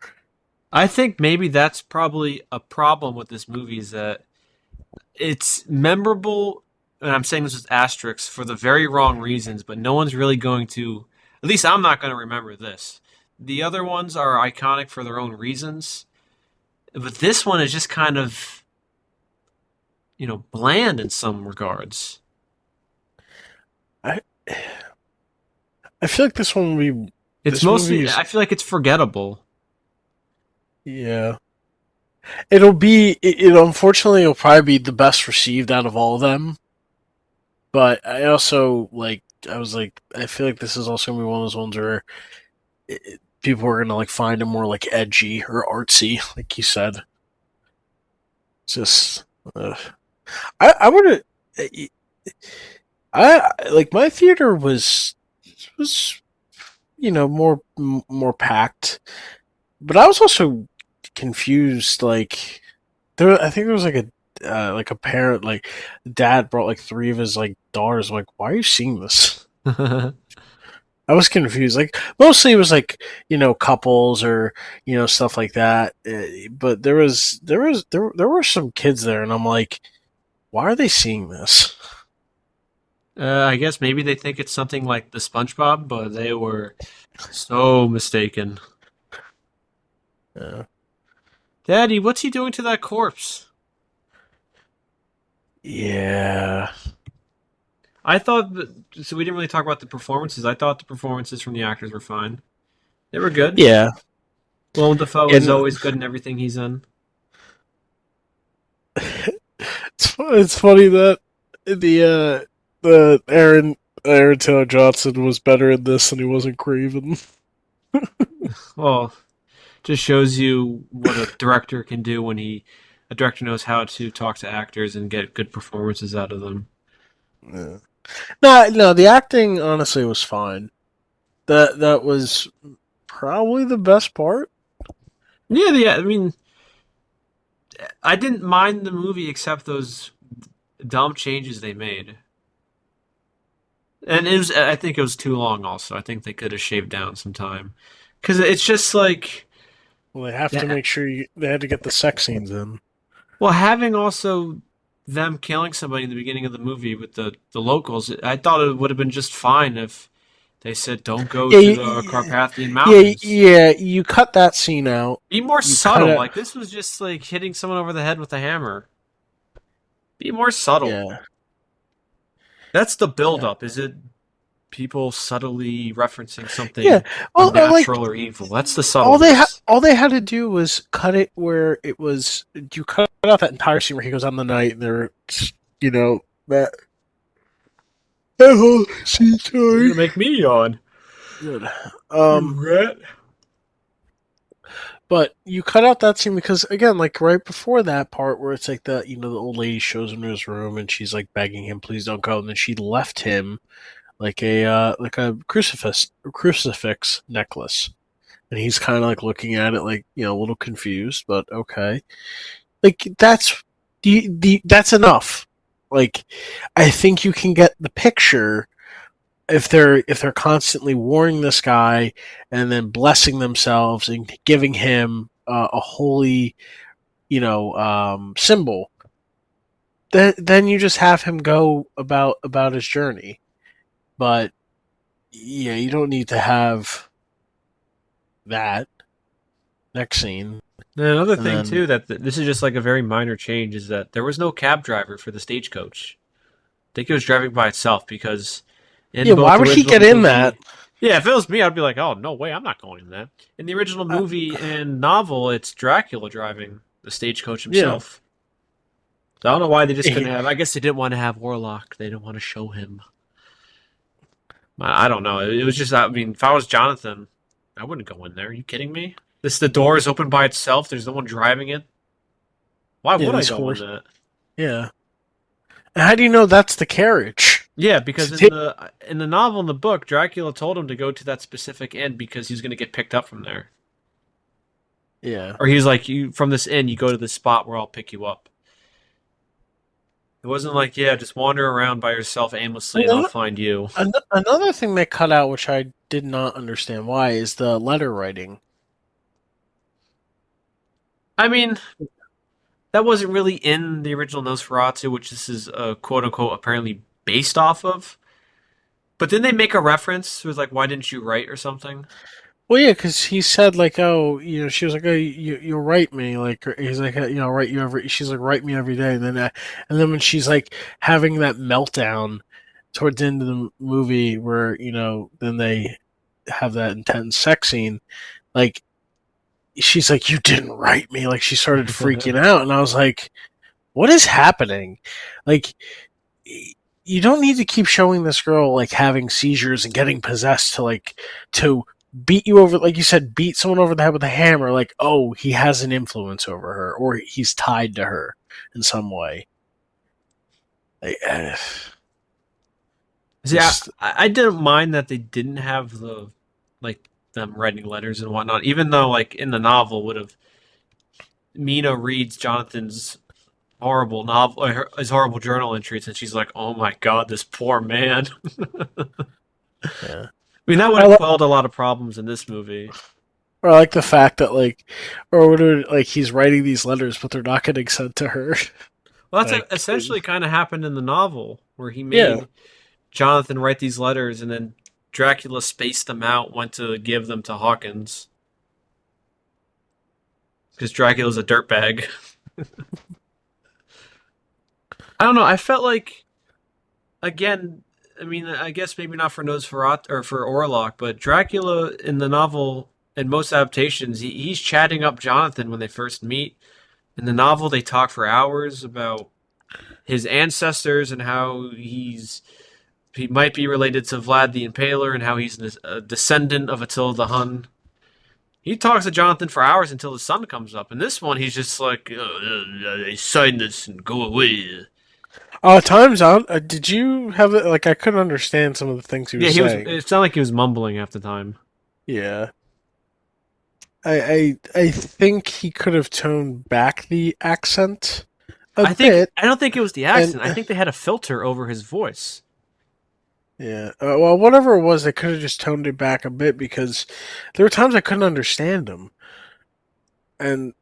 I think maybe that's probably a problem with this movie is that it's memorable, and I'm saying this with asterisks for the very wrong reasons, but no one's really going to, at least I'm not going to remember this. The other ones are iconic for their own reasons, but this one is just kind of, bland in some regards.
I I feel like this one will be
It's
this movie
mostly,
is
I feel like it's forgettable.
yeah. It unfortunately it'll probably be the best received out of all of them. But I also like I was like I feel like this is also gonna be one of those ones where people are gonna like find it more like edgy or artsy, like you said. Just uh, I would I like my theater was more packed, but I was also confused. Like I think there was like a parent, like dad brought like three of his like daughters. I'm like, why are you seeing this? I was confused. Like mostly it was like couples or stuff like that. But there were some kids there, and I'm like, why are they seeing this?
I guess maybe they think it's something like the SpongeBob, but they were so mistaken.
Uh,
Daddy, what's he doing to that corpse?
yeah,
I thought so. We didn't really talk about the performances. I thought the performances from the actors were fine. They were good.
Yeah,
Willem Dafoe is
and
always good in everything he's in.
it's funny that the Aaron Taylor Johnson was better in this than he was in Craven.
Well, just shows you what a director can do when a director knows how to talk to actors and get good performances out of them.
Yeah. No, the acting honestly was fine. That was probably the best part.
Yeah. I mean, I didn't mind the movie except those dumb changes they made. And it was, I think it was too long. Also, I think they could have shaved down some time because it's just like,
Well, they have to make sure they had to get the sex scenes in.
well, having also them killing somebody in the beginning of the movie with the locals. I thought it would have been just fine if they said don't go
Yeah,
to the Carpathian
yeah,
Mountains.
yeah. You cut that scene out.
Be more
You cut
subtle.
it.
Like this was just like hitting someone over the head with a hammer. Be more subtle.
Yeah,
That's the
yeah,
buildup. Is it people subtly referencing
yeah.
something
Well, like
unnatural or evil? That's the subtleness.
all they had to do was cut it where it was. You cut out that entire scene where he goes on the night and they're, you know, that whole scene.
You're
Sorry.
gonna make me yawn.
Good.
You
Um,
rat.
but you cut out that scene because again, like right before that part where it's like the old lady shows him to his room and she's like begging him, please don't go, and then she left him like a crucifix necklace, and he's kind of like looking at it like a little confused, but okay, like that's that's enough. Like I think you can get the picture if they're constantly warning this guy and then blessing themselves and giving him a holy symbol, then you just have him go about his journey. But yeah, you don't need to have that next scene.
And another
And
thing
then
too that this is just like a very minor change is that there was no cab driver for the stagecoach. I think it was driving by itself because in
yeah, why
both
would he
original
get in that?
movie, yeah, if it was me, I'd be like, oh no way, I'm not going in that. In the original
Uh,
movie and novel, it's Dracula driving the stagecoach
yeah,
himself. So I don't know why they just couldn't have. I guess they didn't want to have Orlok. They didn't want to show him. I don't know. It was just. I mean, if I was Jonathan, I wouldn't go in there. Are you kidding me? The door is open by itself. There's no one driving it. Why
yeah,
would I
these
go in
horse.
that?
Yeah, and how do you know that's the carriage?
Yeah, because in the novel in the book, Dracula told him to go to that specific inn because he's going to get picked up from there.
Yeah.
Or he's like, you from this inn, you go to this spot where I'll pick you up. It wasn't like, yeah, just wander around by yourself aimlessly and I'll find you.
Another thing they cut out, which I did not understand why, is the letter writing.
I mean, that wasn't really in the original Nosferatu, which this is quote unquote apparently based off of. But then they make a reference with like, why didn't you write or something?
Well, yeah, because he said like, oh, she was like, oh, you'll write me, like, he's like, write you every. She's like, write me every day, and then when she's like having that meltdown towards the end of the movie, where then they have that intense sex scene, like, she's like, you didn't write me, like, she started freaking out, and I was like, what is happening, like. You don't need to keep showing this girl like having seizures and getting possessed to beat you over, like you said, beat someone over the head with a hammer, like, oh, he has an influence over her or he's tied to her in some way. Like,
See, I didn't mind that they didn't have the like them writing letters and whatnot, even though like in the novel would have Mina reads Jonathan's horrible novel, his horrible journal entries, and she's like, "Oh my god, this poor man."
yeah.
I mean, that would have quelled a lot of problems in this movie.
Or I like the fact that like he's writing these letters, but they're not getting sent to her.
Well, that's
Like,
essentially kind of happened in the novel, where he
yeah,
made Jonathan write these letters, and then Dracula spaced them out, went to give them to Hawkins. Because Dracula's a dirtbag. I don't know, I felt like, again, I mean, I guess maybe not for Nosferatu or for Orlok, but Dracula in the novel and most adaptations, he's chatting up Jonathan when they first meet. In the novel, they talk for hours about his ancestors and how he might be related to Vlad the Impaler and how he's a descendant of Attila the Hun. He talks to Jonathan for hours until the sun comes up. In this one, he's just like, sign this and go away.
Times out. Did you have it? Like, I couldn't understand some of the things he
Yeah,
was
he was.
saying.
It sounded like he was mumbling half the time.
Yeah. I think he could have toned back the accent a bit,
I don't think it was the
and
accent. I think they had a filter over his voice.
yeah, well, whatever it was, they could have just toned it back a bit because there were times I couldn't understand him, and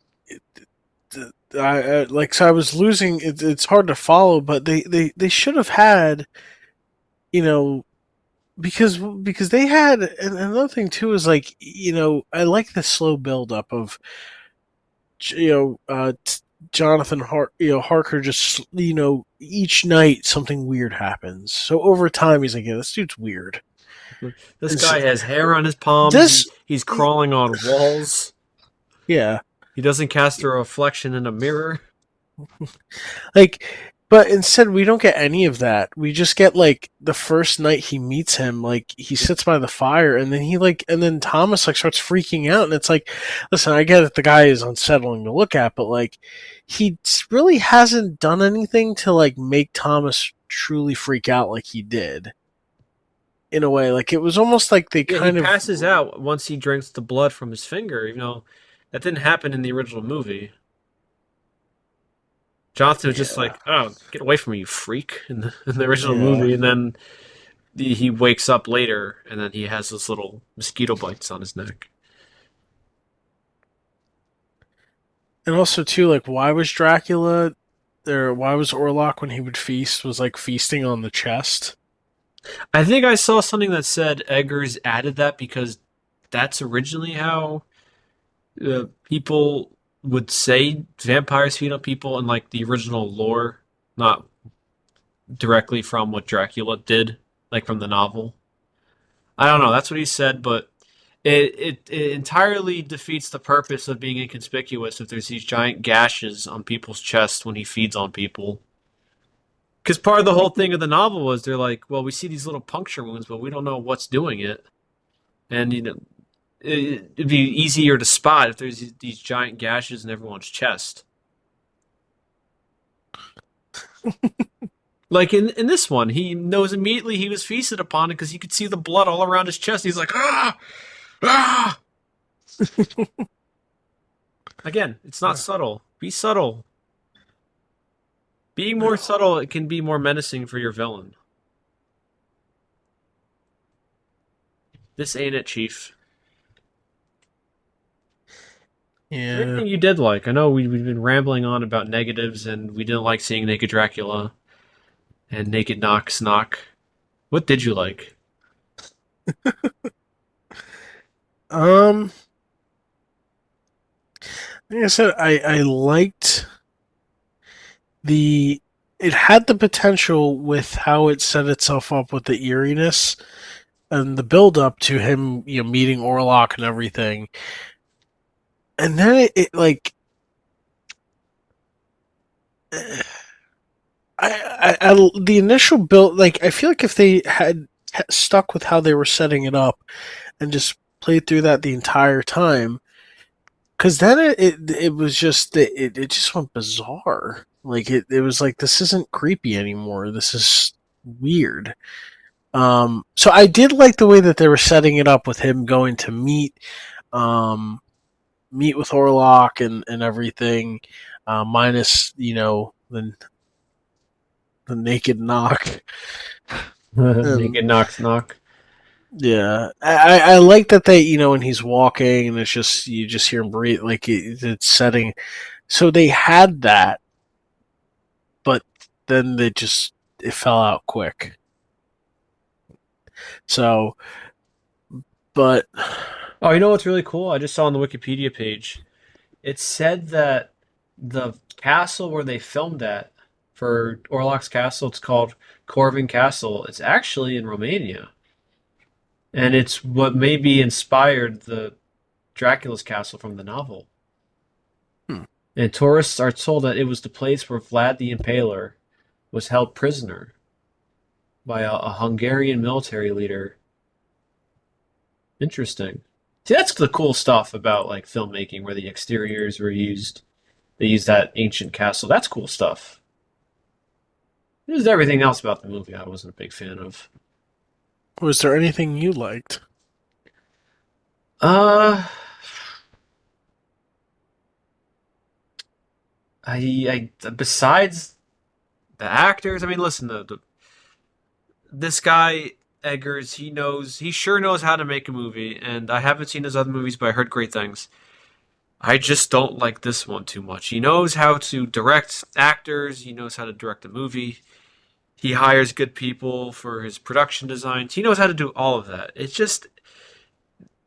like so I was losing. It's hard to follow, but they should have had, you know, because they had, and another thing too is like, I like the slow build up of you know Jonathan Harker, just each night something weird happens. So over time he's like, yeah, this dude's weird.
This
It's,
guy has hair on his palms.
this
He's crawling on walls.
yeah,
He doesn't cast a reflection in a mirror.
like, but instead we don't get any of that. We just get like the first night he meets him, like he sits by the fire, and then and then Thomas like starts freaking out, and it's like, listen, I get it, the guy is unsettling to look at, but like he really hasn't done anything to like make Thomas truly freak out like he did. In a way, like it was almost like they
Yeah, he
kind of
passes out once he drinks the blood from his finger. You know, that didn't happen in the original movie. Jonathan was just
yeah,
like, "Oh, get away from me, you freak!" In the original
yeah.
movie, and then he wakes up later, and then he has those little mosquito bites on his neck.
And also too, like why was Dracula there? Why was Orlok when he would feast was like feasting on the chest?
I think I saw something that said Eggers added that because that's originally how people would say vampires feed on people in like the original lore, not directly from what Dracula did, like from the novel. I don't know. That's what he said, but it entirely defeats the purpose of being inconspicuous if there's these giant gashes on people's chests when he feeds on people. Because part of the whole thing of the novel was they're like, well, we see these little puncture wounds, but we don't know what's doing it, and it'd be easier to spot if there's these giant gashes in everyone's chest. Like in this one, he knows immediately he was feasted upon it because he could see the blood all around his chest. He's like, ah, ah. Again, it's not subtle. Be subtle. Being more subtle, it can be more menacing for your villain. This ain't it, Chief.
Yeah.
Anything you did like? I know we've been rambling on about negatives, and we didn't like seeing Naked Dracula and Naked Knox Knock. What did you like?
Um. Like I said, I liked the. It had the potential with how it set itself up with the eeriness and the build up to him, meeting Orlok and everything. And then it like the initial build, like I feel like if they had stuck with how they were setting it up and just played through that the entire time, because then it was just it just went bizarre. Like it was like, this isn't creepy anymore. This is weird. So I did like the way that they were setting it up with him going to um, meet with Orlok and everything, minus the naked knock. And
Naked Knox Knock.
yeah, I like that they, when he's walking and it's just, you just hear him breathe, like it's setting. So they had that, but then it fell out quick. So, but
Oh, you know what's really cool? I just saw on the Wikipedia page. It said that the castle where they filmed at for Orlok's castle. It's called Corvin Castle. It's actually in Romania, and it's what maybe inspired the Dracula's castle from the novel.
Hmm.
And tourists are told that it was the place where Vlad the Impaler was held prisoner by a Hungarian military leader. Interesting. See, that's the cool stuff about like filmmaking, where the exteriors were used. They used that ancient castle. That's cool stuff. There's everything else about the movie I wasn't a big fan of.
Was there anything you liked?
Uh, I besides the actors, I mean, listen, this guy Eggers, he sure knows how to make a movie, and I haven't seen his other movies, but I heard great things. I just don't like this one too much. He knows how to direct actors. He knows how to direct a movie. He hires good people for his production designs. He knows how to do all of that. It's just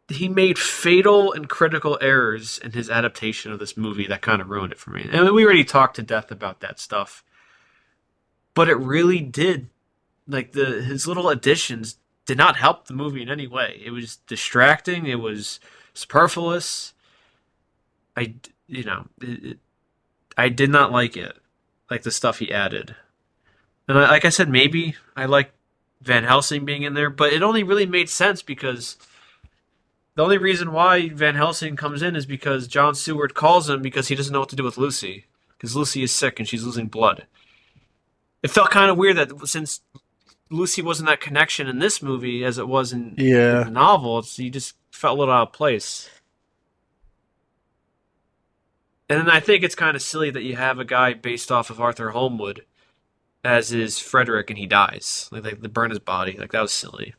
he made fatal and critical errors in his adaptation of this movie that kind of ruined it for me. And we already talked to death about that stuff, but it really did. Like his little additions did not help the movie in any way. It was distracting. It was superfluous. I you know I did not like it, like the stuff he added. And like I said, maybe I like Van Helsing being in there, but it only really made sense because the only reason why Van Helsing comes in is because John Stewart calls him because he doesn't know what to do with Lucy. Because Lucy is sick and she's losing blood. It felt kind of weird that since Lucy wasn't that connection in this movie as it was in
Yeah.
the novel, he just felt a little out of place. And then I think it's kind of silly that you have a guy based off of Arthur Holmwood as is Frederick and he dies. Like they burn his body. Like that was silly.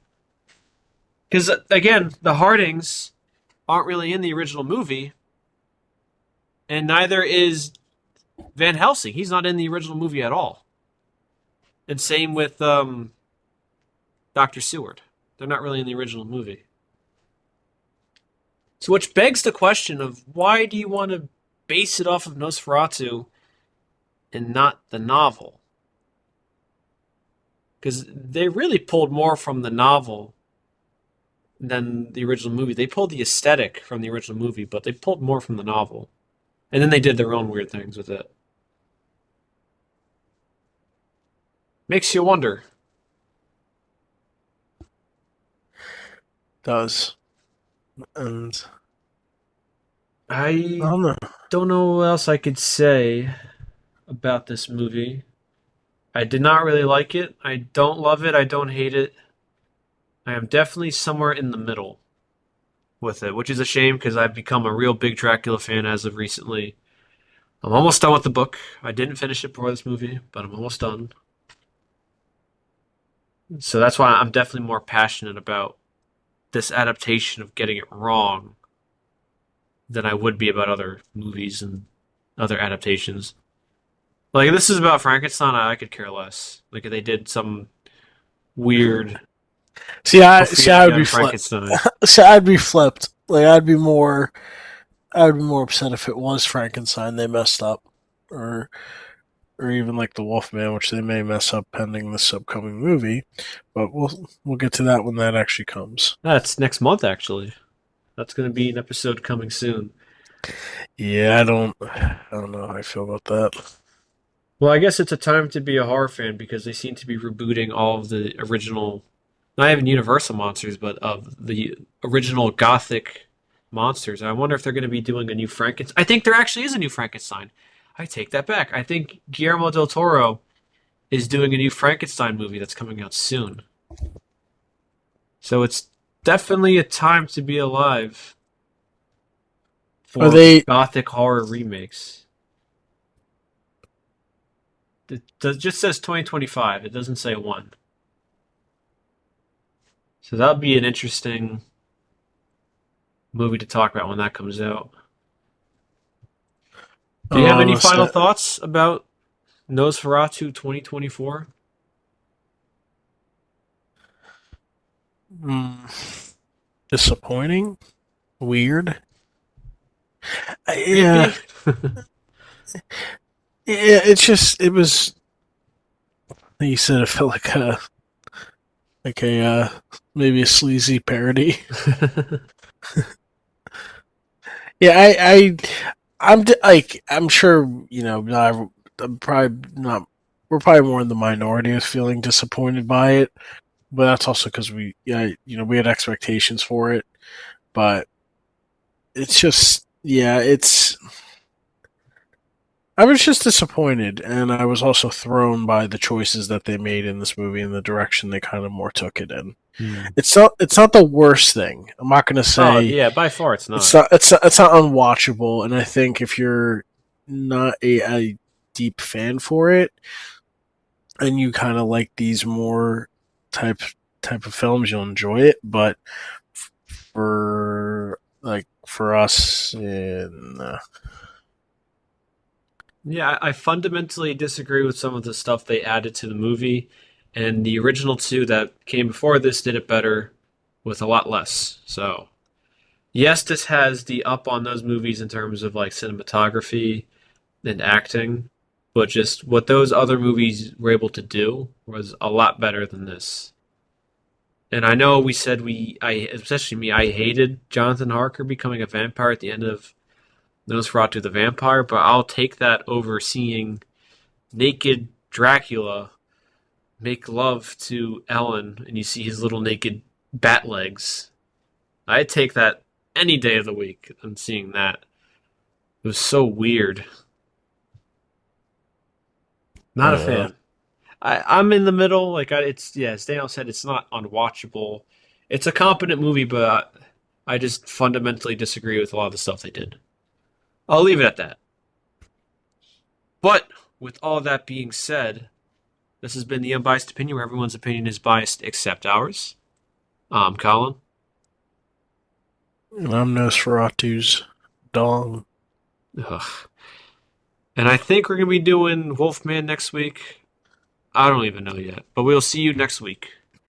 Because again, the Hardings aren't really in the original movie, and neither is Van Helsing. He's not in the original movie at all. And same with Dr. Seward. They're not really in the original movie. So, which begs the question of why do you want to base it off of Nosferatu and not the novel? Because they really pulled more from the novel than the original movie. They pulled the aesthetic from the original movie, but they pulled more from the novel. And then they did their own weird things with it. Makes you wonder.
Does. And I
I
don't know.
don't know what else I could say about this movie. I did not really like it. I don't love it. I don't hate it. I am definitely somewhere in the middle with it, which is a shame because I've become a real big Dracula fan as of recently. I'm almost done with the book. I didn't finish it before this movie, but I'm almost done. So that's why I'm definitely more passionate about this adaptation of getting it wrong than I would be about other movies and other adaptations. Like if this is about Frankenstein, I could care less. Like if they did some weird
See, I would be
young
flipped.
Frankenstein.
See, I'd be flipped. Like I'd be more upset if it was Frankenstein they messed up, or or even like the Wolfman, which they may mess up pending this upcoming movie. But we'll get to that when that actually comes.
That's next month actually. That's going to be an episode coming soon.
Yeah, I don't know how I feel about that.
Well, I guess it's a time to be a horror fan because they seem to be rebooting all of the original, not even Universal monsters, but of the original Gothic monsters. I wonder if they're going to be doing a new Frankenstein. I think there actually is a new Frankenstein. I take that back. I think Guillermo del Toro is doing a new Frankenstein movie that's coming out soon. So it's definitely a time to be alive
Are
for
they
Gothic horror remakes. It just says 2025. It doesn't say when. So that'll be an interesting movie to talk about when that comes out. Do you have any final
set?
thoughts about Nosferatu 2024?
Mm, disappointing, weird. Yeah,
Maybe?
yeah. It was. You said it felt like a maybe a sleazy parody. Yeah, I'm sure not, I'm probably not. We're probably more in the minority of feeling disappointed by it, but that's also because we had expectations for it. But it's just, yeah, it's. I was just disappointed, and I was also thrown by the choices that they made in this movie and the direction they kind of more took it in.
Hmm.
It's not the worst thing. I'm not gonna
Oh
say
yeah, by far it's
it's
not.
not unwatchable, and I think if you're not a deep fan for it, and you kind of like these more type type of films, you'll enjoy it. But for us,
Yeah, I fundamentally disagree with some of the stuff they added to the movie, and the original two that came before this did it better with a lot less. So, yes, this has the up on those movies in terms of like cinematography and acting, but just what those other movies were able to do was a lot better than this. And I know we said especially me, I hated Jonathan Harker becoming a vampire at the end of Nosferatu the Vampire, but I'll take that over seeing naked Dracula make love to Ellen and you see his little naked bat legs. I'd take that any day of the week than seeing that. It was so weird. Not a
uh,
fan. I'm in the middle. It's yeah, as Daniel said, it's not unwatchable. It's a competent movie, but I just fundamentally disagree with a lot of the stuff they did. I'll leave it at that. But with all that being said, this has been the Unbiased Opinion, where everyone's opinion is biased except ours. I'm Colin.
and I'm Nosferatu's dong.
Ugh. And I think we're going to be doing Wolfman next week. I don't even know yet, but we'll see you next week.